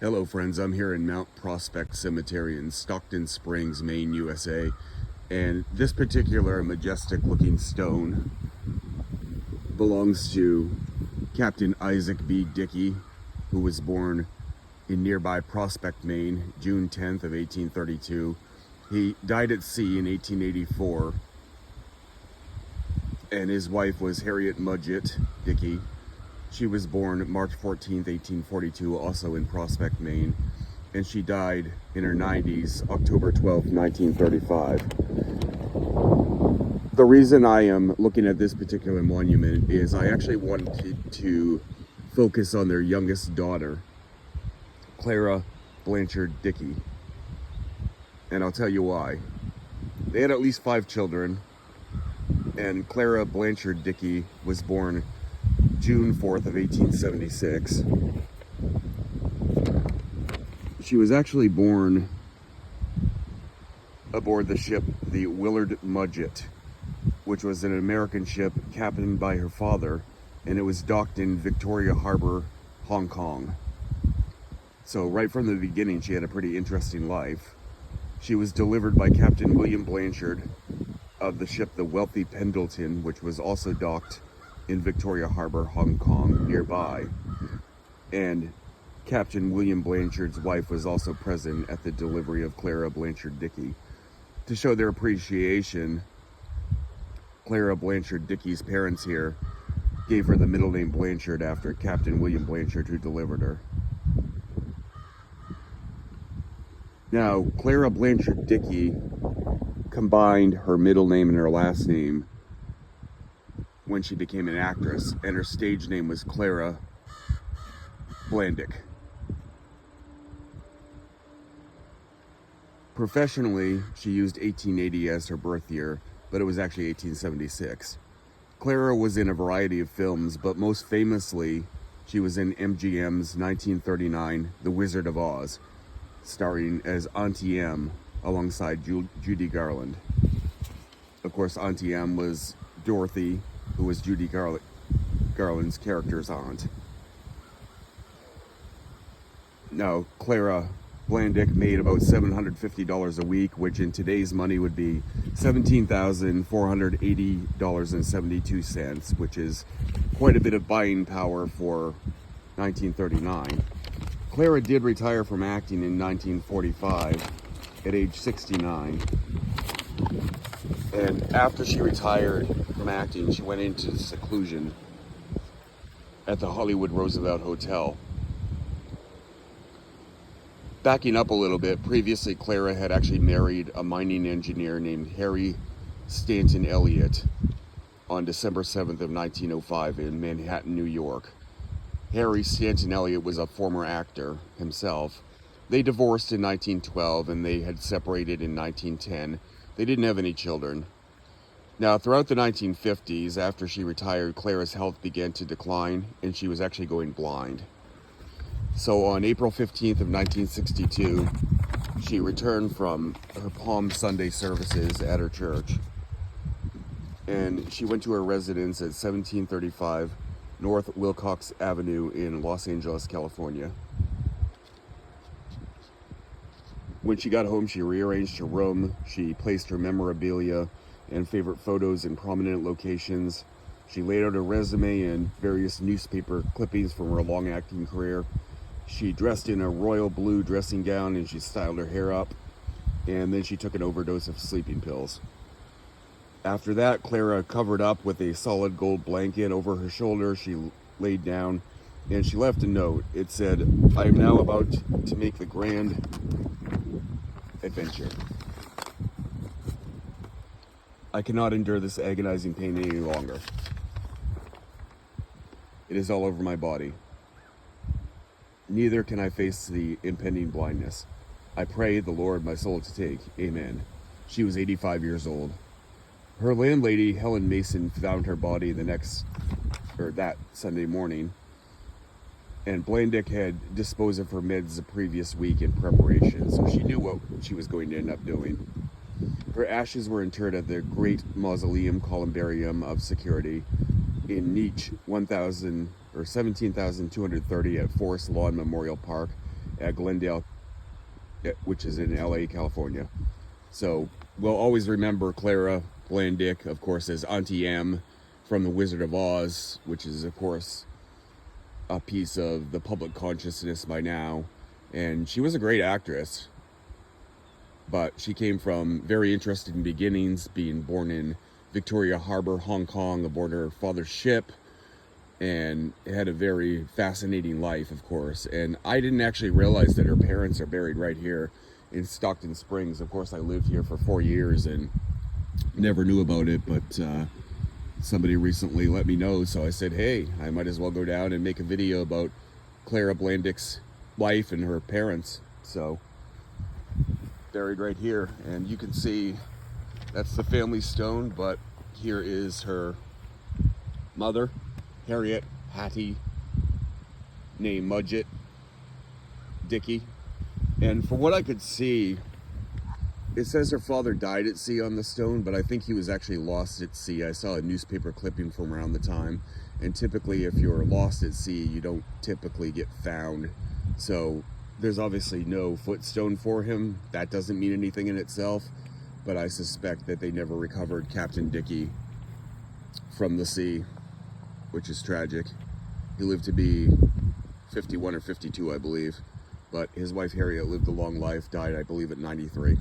Hello friends, I'm here in Mount Prospect Cemetery in Stockton Springs, Maine, USA. And this particular majestic looking stone belongs to Captain Isaac B. Dickey, who was born in nearby Prospect, Maine, June 10th of 1832. He died at sea in 1884. And his wife was Harriet Mudgett Dickey. She was born March 14th, 1842, also in Prospect, Maine, and she died in her 90s, October 12th, 1935. The reason I am looking at this particular monument is I actually wanted to focus on their youngest daughter, Clara Blanchard Dickey, and I'll tell you why. They had at least 5 children, and Clara Blanchard Dickey was born June 4th of 1876. She was actually born aboard the ship the Willard Mudgett, which was an American ship captained by her father, and it was docked in Victoria Harbor, Hong Kong. So right from the beginning, she had a pretty interesting life. She was delivered by Captain William Blanchard of the ship the Wealthy Pendleton, which was also docked in Victoria Harbor, Hong Kong, nearby. And Captain William Blanchard's wife was also present at the delivery of Clara Blanchard Dickey. To show their appreciation, Clara Blanchard Dickey's parents here gave her the middle name Blanchard after Captain William Blanchard, who delivered her. Now, Clara Blanchard Dickey combined her middle name and her last name when she became an actress, and her stage name was Clara Blandick. Professionally, she used 1880 as her birth year, but it was actually 1876. Clara was in a variety of films, but most famously, she was in MGM's 1939 The Wizard of Oz, starring as Auntie M alongside Judy Garland. Of course, Auntie M was Dorothy, who was Judy Garland's character's aunt. Now, Clara Blandick made about $750 a week, which in today's money would be $17,480.72, which is quite a bit of buying power for 1939. Clara did retire from acting in 1945 at age 69. And after she retired from acting, she went into seclusion at the Hollywood Roosevelt Hotel. Backing up a little bit, previously Clara had actually married a mining engineer named Harry Stanton Elliott on December 7th of 1905 in Manhattan, New York. Harry Stanton Elliott was a former actor himself. They divorced in 1912 and they had separated in 1910. They didn't have any children. Now, throughout the 1950s, after she retired, Clara's health began to decline, and she was actually going blind. So on April 15th of 1962, she returned from her Palm Sunday services at her church, and she went to her residence at 1735 North Wilcox Avenue in Los Angeles, California. When she got home, she rearranged her room. She placed her memorabilia and favorite photos in prominent locations. She laid out a resume and various newspaper clippings from her long acting career. She dressed in a royal blue dressing gown and she styled her hair up. And then she took an overdose of sleeping pills. After that, Clara covered up with a solid gold blanket over her shoulder. She laid down and she left a note. It said, "I am now about to make the grand adventure. I cannot endure this agonizing pain any longer. It is all over my body. Neither can I face the impending blindness. I pray the Lord my soul to take. Amen." She was 85 years old. Her landlady, Helen Mason, found her body that Sunday morning, and Blandick had disposed of her meds the previous week in preparation, so she knew what she was going to end up doing. Her ashes were interred at the Great Mausoleum Columbarium of Security in niche 17,230 at Forest Lawn Memorial Park at Glendale, which is in LA, California. So we'll always remember Clara Blandick, of course, as Auntie M from The Wizard of Oz, which is, of course, a piece of the public consciousness by now. And she was a great actress, but she came from very interesting beginnings, being born in Victoria Harbor, Hong Kong, aboard her father's ship, and had a very fascinating life, of course. And I didn't actually realize that her parents are buried right here in Stockton Springs. Of course, I lived here for 4 years and never knew about it, but somebody recently let me know, so I said, hey, I might as well go down and make a video about Clara Blandick's wife and her parents. So, buried right here, and you can see that's the family stone, but here is her mother, Harriet Hattie, named Mudgett Dickey. And from what I could see, it says her father died at sea on the stone, but I think he was actually lost at sea. I saw a newspaper clipping from around the time, and typically if you're lost at sea, you don't typically get found. So there's obviously no footstone for him. That doesn't mean anything in itself, but I suspect that they never recovered Captain Dickey from the sea, which is tragic. He lived to be 51 or 52, I believe, but his wife Harriet lived a long life, died, I believe, at 93.